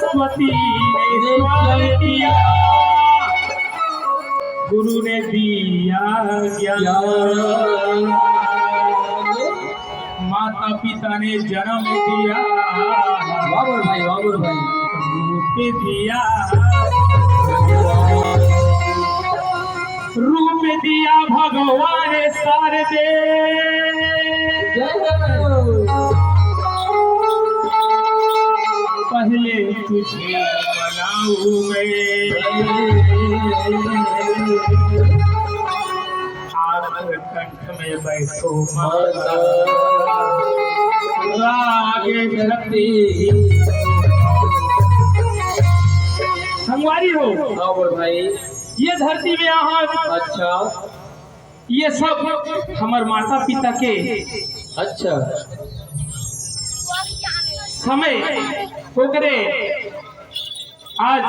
सरस्वती ने स्वर दिया, गुरु ने दिया ज्ञान, माता पिता ने जन्म दिया, बाबर भाई रूप दिया, रूप दिया भगवान शारदे, पहले तुझे मनाऊं मैं, आखिर कंठ में बैठो रागे धरती। संगवारी हो बाबर भाई, ये धरती में यहाँ अच्छा ये सब हमार माता पिता के अच्छा समय ओकरे आज